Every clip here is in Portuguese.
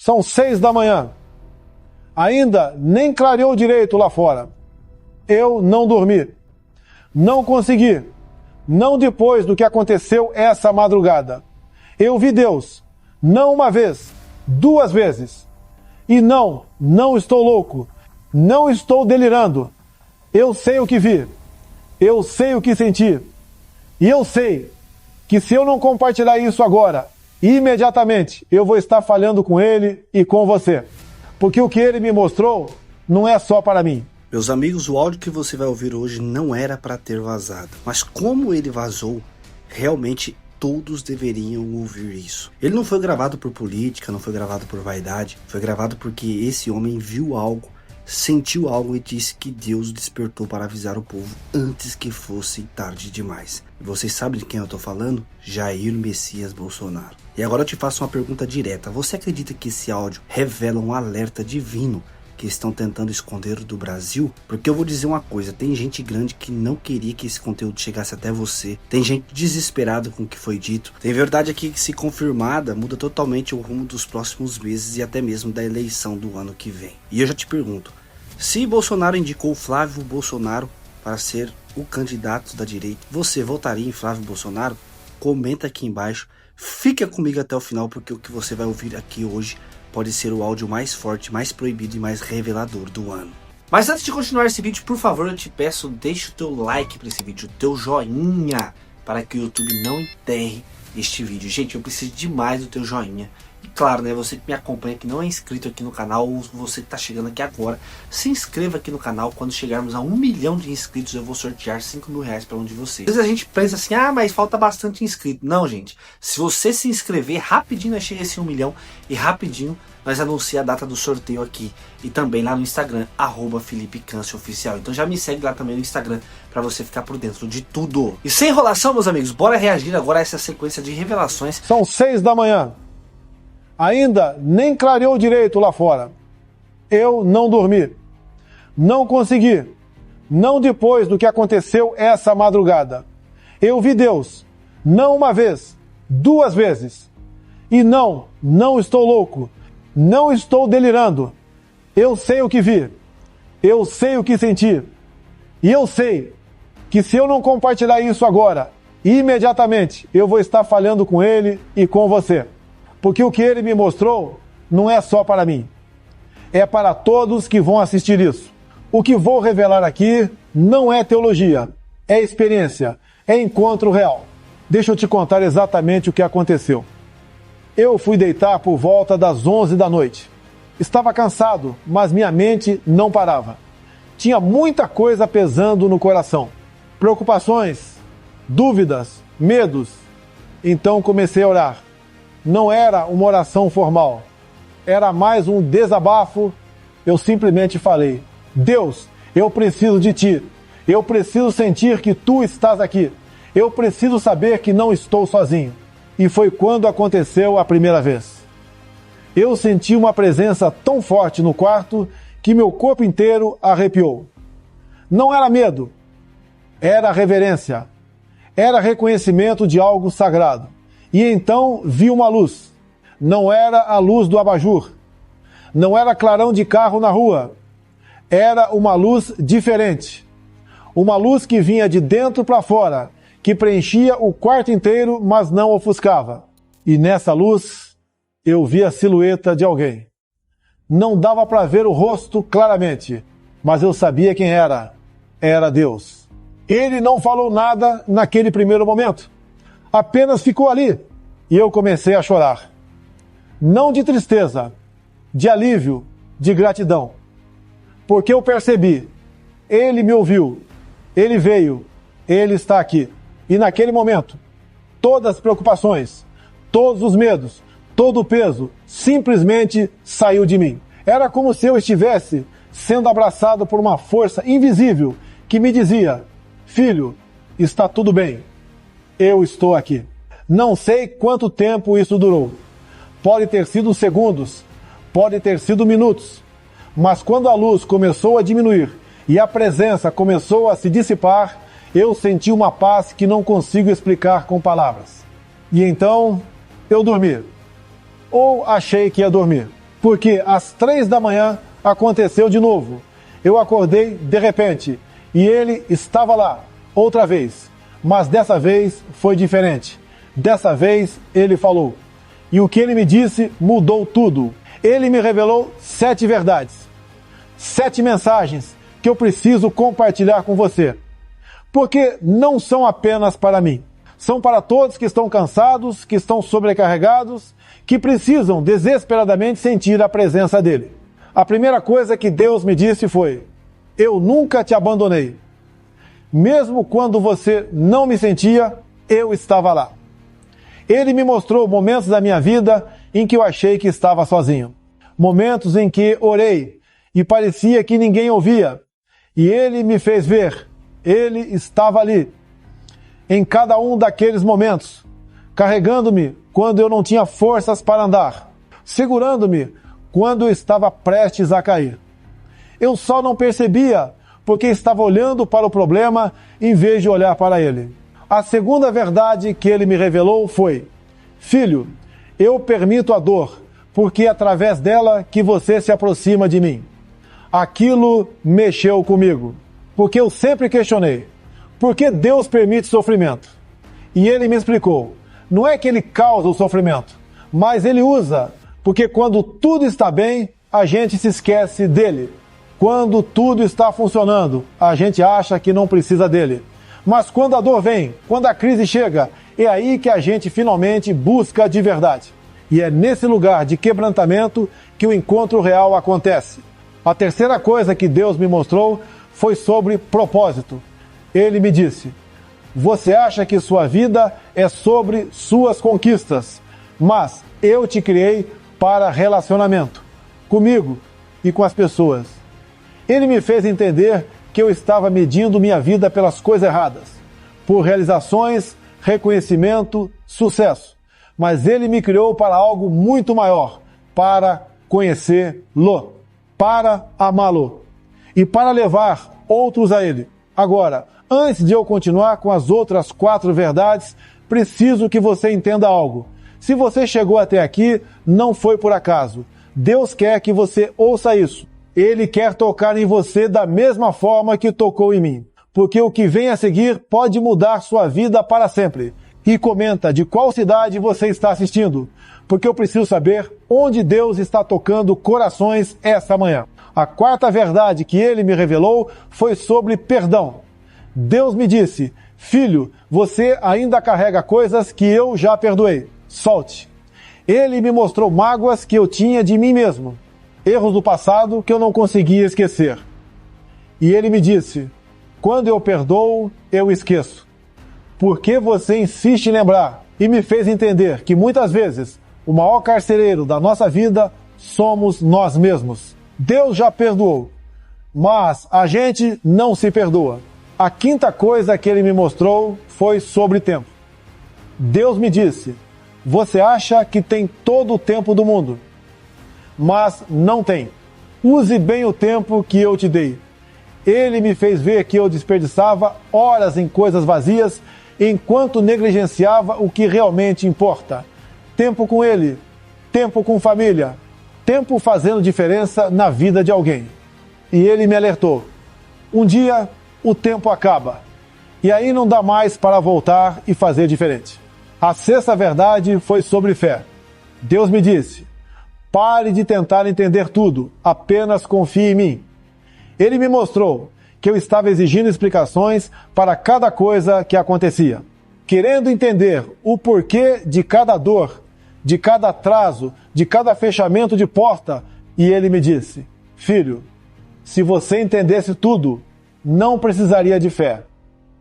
São 6 da manhã. Ainda nem clareou direito lá fora. Eu não dormi. Não consegui. Não depois do que aconteceu essa madrugada. Eu vi Deus. Não uma vez, 2 vezes. E não estou louco. Não estou delirando. Eu sei o que vi. Eu sei o que senti. E eu sei que se eu não compartilhar isso agora, imediatamente, eu vou estar falhando com ele e com você. Porque o que ele me mostrou não é só para mim. Meus amigos, o áudio que você vai ouvir hoje não era para ter vazado. Mas como ele vazou, realmente todos deveriam ouvir isso. Ele não foi gravado por política, não foi gravado por vaidade. Foi gravado porque esse homem viu algo, sentiu algo e disse que Deus despertou para avisar o povo antes que fosse tarde demais. E vocês sabem de quem eu estou falando? Jair Messias Bolsonaro. E agora eu te faço uma pergunta direta. Você acredita que esse áudio revela um alerta divino que estão tentando esconder do Brasil? Porque eu vou dizer uma coisa, tem gente grande que não queria que esse conteúdo chegasse até você, tem gente desesperada com o que foi dito, tem verdade aqui que, se confirmada, muda totalmente o rumo dos próximos meses e até mesmo da eleição do ano que vem. E eu já te pergunto, se Bolsonaro indicou Flávio Bolsonaro para ser o candidato da direita, você votaria em Flávio Bolsonaro? Comenta aqui embaixo, fica comigo até o final, porque o que você vai ouvir aqui hoje pode ser o áudio mais forte, mais proibido e mais revelador do ano. Mas antes de continuar esse vídeo, por favor, eu te peço, deixa o teu like para esse vídeo, o teu joinha, para que o YouTube não enterre este vídeo. Gente, eu preciso demais do teu joinha. E claro, né, você que me acompanha, que não é inscrito aqui no canal, ou você que está chegando aqui agora, se inscreva aqui no canal. Quando chegarmos a 1 milhão de inscritos, eu vou sortear 5 mil reais para um de vocês. Às vezes a gente pensa assim, mas falta bastante inscrito. Não, gente, se você se inscrever, rapidinho nós chega esse 1 milhão e rapidinho nós anunciamos a data do sorteio aqui. E também lá no Instagram, @FelipeCâncio_oficial. Então já me segue lá também no Instagram para você ficar por dentro de tudo. E sem enrolação, meus amigos, bora reagir agora a essa sequência de revelações. São 6 da manhã. Ainda nem clareou direito lá fora. Eu não dormi. Não consegui. Não depois do que aconteceu essa madrugada. Eu vi Deus. Não uma vez, 2 vezes. E não estou louco. Não estou delirando. Eu sei o que vi. Eu sei o que senti. E eu sei que se eu não compartilhar isso agora, imediatamente, eu vou estar falhando com ele e com você. Porque o que ele me mostrou não é só para mim. É para todos que vão assistir isso. O que vou revelar aqui não é teologia. É experiência. É encontro real. Deixa eu te contar exatamente o que aconteceu. Eu fui deitar por volta das 11 da noite. Estava cansado, mas minha mente não parava. Tinha muita coisa pesando no coração. Preocupações, dúvidas, medos. Então comecei a orar. Não era uma oração formal. Era mais um desabafo. Eu simplesmente falei: Deus, eu preciso de Ti. Eu preciso sentir que Tu estás aqui. Eu preciso saber que não estou sozinho. E foi quando aconteceu a primeira vez. Eu senti uma presença tão forte no quarto que meu corpo inteiro arrepiou. Não era medo, era reverência, era reconhecimento de algo sagrado. E então vi uma luz. Não era a luz do abajur, não era clarão de carro na rua, era uma luz diferente. Uma luz que vinha de dentro para fora, que preenchia o quarto inteiro, mas não ofuscava. E nessa luz, eu vi a silhueta de alguém. Não dava para ver o rosto claramente, mas eu sabia quem era. Era Deus. Ele não falou nada naquele primeiro momento. Apenas ficou ali. E eu comecei a chorar. Não de tristeza, de alívio, de gratidão. Porque eu percebi, ele me ouviu, ele veio, ele está aqui. E naquele momento, todas as preocupações, todos os medos, todo o peso simplesmente saiu de mim. Era como se eu estivesse sendo abraçado por uma força invisível que me dizia: filho, está tudo bem, eu estou aqui. Não sei quanto tempo isso durou. Pode ter sido segundos, pode ter sido minutos, mas quando a luz começou a diminuir e a presença começou a se dissipar, eu senti uma paz que não consigo explicar com palavras. E então, eu dormi. Ou achei que ia dormir. Porque às 3 da manhã aconteceu de novo. Eu acordei de repente e ele estava lá, outra vez. Mas dessa vez foi diferente. Dessa vez ele falou. E o que ele me disse mudou tudo. Ele me revelou 7 verdades. 7 mensagens que eu preciso compartilhar com você. Porque não são apenas para mim. São para todos que estão cansados, que estão sobrecarregados, que precisam desesperadamente sentir a presença dele. A primeira coisa que Deus me disse foi: eu nunca te abandonei. Mesmo quando você não me sentia, eu estava lá. Ele me mostrou momentos da minha vida em que eu achei que estava sozinho. Momentos em que orei e parecia que ninguém ouvia. E ele me fez ver. Ele estava ali. Em cada um daqueles momentos. Carregando-me quando eu não tinha forças para andar. Segurando-me quando eu estava prestes a cair. Eu só não percebia porque estava olhando para o problema em vez de olhar para ele. A segunda verdade que ele me revelou foi: filho, eu permito a dor, porque é através dela que você se aproxima de mim. Aquilo mexeu comigo, porque eu sempre questionei: por que Deus permite sofrimento? E ele me explicou: não é que ele causa o sofrimento, mas ele usa, porque quando tudo está bem, a gente se esquece dele. Quando tudo está funcionando, a gente acha que não precisa dele. Mas quando a dor vem, quando a crise chega, é aí que a gente finalmente busca de verdade. E é nesse lugar de quebrantamento que o encontro real acontece. A terceira coisa que Deus me mostrou foi sobre propósito. Ele me disse: você acha que sua vida é sobre suas conquistas, mas eu te criei para relacionamento, comigo e com as pessoas. Ele me fez entender que eu estava medindo minha vida pelas coisas erradas, por realizações, reconhecimento, sucesso. Mas ele me criou para algo muito maior, para conhecê-lo, para amá-lo e para levar outros a ele. Agora, antes de eu continuar com as outras 4 verdades, preciso que você entenda algo. Se você chegou até aqui, não foi por acaso. Deus quer que você ouça isso. Ele quer tocar em você da mesma forma que tocou em mim. Porque o que vem a seguir pode mudar sua vida para sempre. E comenta de qual cidade você está assistindo. Porque eu preciso saber onde Deus está tocando corações essa manhã. A 4ª verdade que ele me revelou foi sobre perdão. Deus me disse: filho, você ainda carrega coisas que eu já perdoei. Solte. Ele me mostrou mágoas que eu tinha de mim mesmo. Erros do passado que eu não conseguia esquecer. E ele me disse: quando eu perdoo, eu esqueço. Por que você insiste em lembrar? E me fez entender que muitas vezes o maior carcereiro da nossa vida somos nós mesmos. Deus já perdoou, mas a gente não se perdoa. A 5ª coisa que ele me mostrou foi sobre tempo. Deus me disse: você acha que tem todo o tempo do mundo, mas não tem. Use bem o tempo que eu te dei. Ele me fez ver que eu desperdiçava horas em coisas vazias, enquanto negligenciava o que realmente importa. Tempo com ele, tempo com família, tempo fazendo diferença na vida de alguém. E ele me alertou: um dia o tempo acaba, e aí não dá mais para voltar e fazer diferente. A 6ª verdade foi sobre fé. Deus me disse: pare de tentar entender tudo, apenas confie em mim. Ele me mostrou que eu estava exigindo explicações para cada coisa que acontecia, querendo entender o porquê de cada dor, de cada atraso, de cada fechamento de porta. E ele me disse: filho, se você entendesse tudo, não precisaria de fé.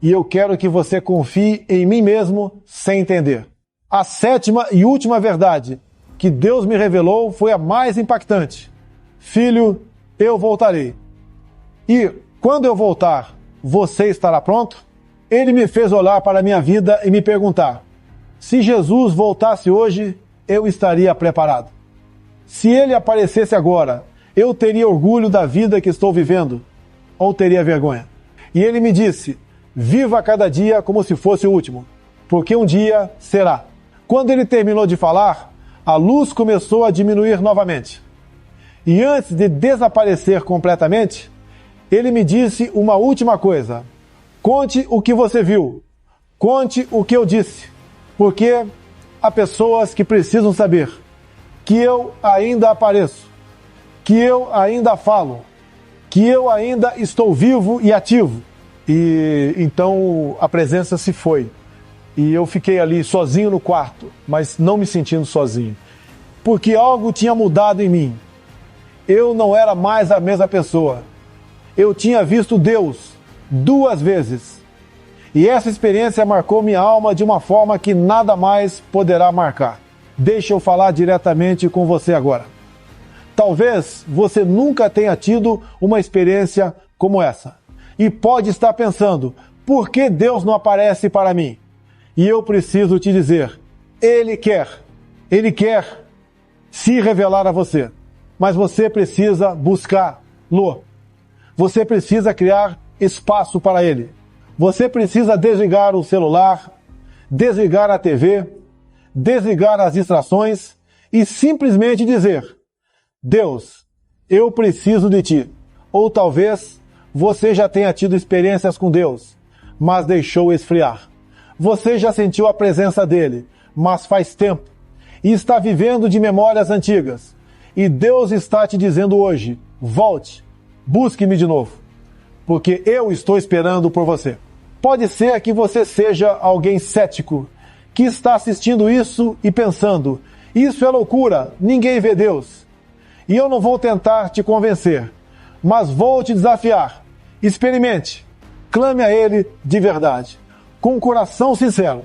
E eu quero que você confie em mim mesmo sem entender. A 7ª e última verdade que Deus me revelou foi a mais impactante. Filho, eu voltarei. E quando eu voltar, você estará pronto? Ele me fez olhar para a minha vida e me perguntar: se Jesus voltasse hoje, eu estaria preparado? Se ele aparecesse agora, eu teria orgulho da vida que estou vivendo? Ou teria vergonha? E ele me disse: viva cada dia como se fosse o último, porque um dia será. Quando ele terminou de falar, a luz começou a diminuir novamente. E antes de desaparecer completamente, ele me disse uma última coisa: conte o que você viu, conte o que eu disse, porque há pessoas que precisam saber que eu ainda apareço, que eu ainda falo, que eu ainda estou vivo e ativo. E então a presença se foi. E eu fiquei ali sozinho no quarto, mas não me sentindo sozinho, porque algo tinha mudado em mim. Eu não era mais a mesma pessoa. Eu tinha visto Deus 2 vezes. E essa experiência marcou minha alma de uma forma que nada mais poderá marcar. Deixa eu falar diretamente com você agora. Talvez você nunca tenha tido uma experiência como essa. E pode estar pensando, por que Deus não aparece para mim? E eu preciso te dizer, Ele quer se revelar a você. Mas você precisa buscá-lo. Você precisa criar espaço para Ele. Você precisa desligar o celular, desligar a TV, desligar as distrações e simplesmente dizer, Deus, eu preciso de Ti. Ou talvez você já tenha tido experiências com Deus, mas deixou esfriar. Você já sentiu a presença dEle, mas faz tempo, e está vivendo de memórias antigas. E Deus está te dizendo hoje, volte, busque-me de novo, porque eu estou esperando por você. Pode ser que você seja alguém cético, que está assistindo isso e pensando, isso é loucura, ninguém vê Deus. E eu não vou tentar te convencer, mas vou te desafiar. Experimente, clame a Ele de verdade, com um coração sincero,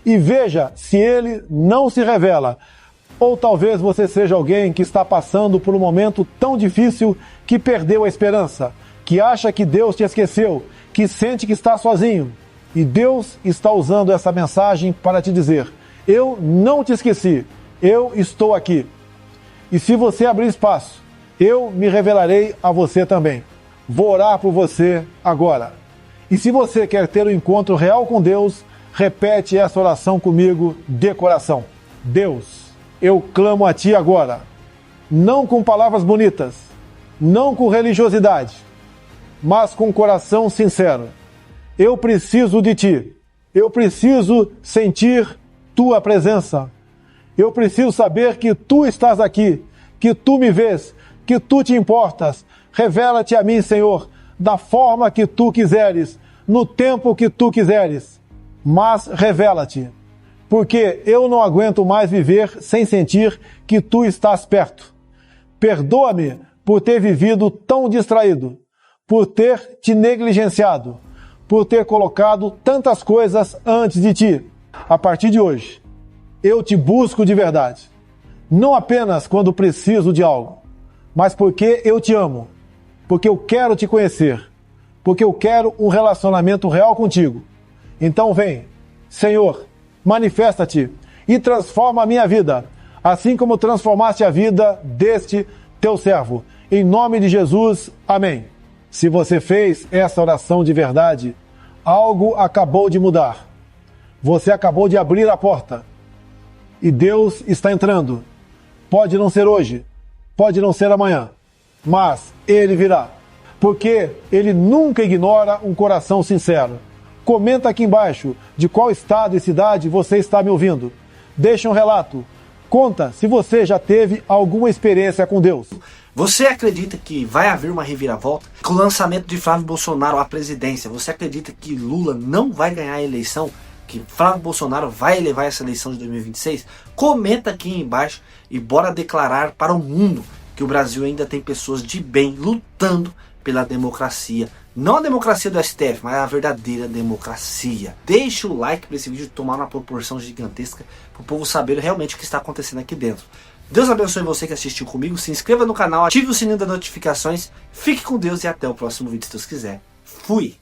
e veja se Ele não se revela. Ou talvez você seja alguém que está passando por um momento tão difícil que perdeu a esperança, que acha que Deus te esqueceu, que sente que está sozinho. E Deus está usando essa mensagem para te dizer, eu não te esqueci, eu estou aqui. E se você abrir espaço, eu me revelarei a você também. Vou orar por você agora. E se você quer ter um encontro real com Deus, repete essa oração comigo de coração. Deus, eu clamo a Ti agora, não com palavras bonitas, não com religiosidade, mas com coração sincero. Eu preciso de Ti, eu preciso sentir Tua presença, eu preciso saber que Tu estás aqui, que Tu me vês, que Tu te importas. Revela-te a mim, Senhor, da forma que Tu quiseres, no tempo que Tu quiseres, mas revela-te. Porque eu não aguento mais viver sem sentir que Tu estás perto. Perdoa-me por ter vivido tão distraído, por ter te negligenciado, por ter colocado tantas coisas antes de Ti. A partir de hoje, eu Te busco de verdade. Não apenas quando preciso de algo, mas porque eu Te amo, porque eu quero Te conhecer, porque eu quero um relacionamento real contigo. Então vem, Senhor, manifesta-te e transforma a minha vida, assim como transformaste a vida deste Teu servo. Em nome de Jesus, amém. Se você fez essa oração de verdade, algo acabou de mudar. Você acabou de abrir a porta e Deus está entrando. Pode não ser hoje, pode não ser amanhã, mas Ele virá, porque Ele nunca ignora um coração sincero. Comenta aqui embaixo de qual estado e cidade você está me ouvindo. Deixa um relato. Conta se você já teve alguma experiência com Deus. Você acredita que vai haver uma reviravolta? Com o lançamento de Flávio Bolsonaro à presidência, você acredita que Lula não vai ganhar a eleição? Que Flávio Bolsonaro vai levar essa eleição de 2026? Comenta aqui embaixo e bora declarar para o mundo que o Brasil ainda tem pessoas de bem lutando pela democracia. Não a democracia do STF, mas a verdadeira democracia. Deixa o like para esse vídeo tomar uma proporção gigantesca para o povo saber realmente o que está acontecendo aqui dentro. Deus abençoe você que assistiu comigo. Se inscreva no canal, ative o sininho das notificações. Fique com Deus e até o próximo vídeo, se Deus quiser. Fui!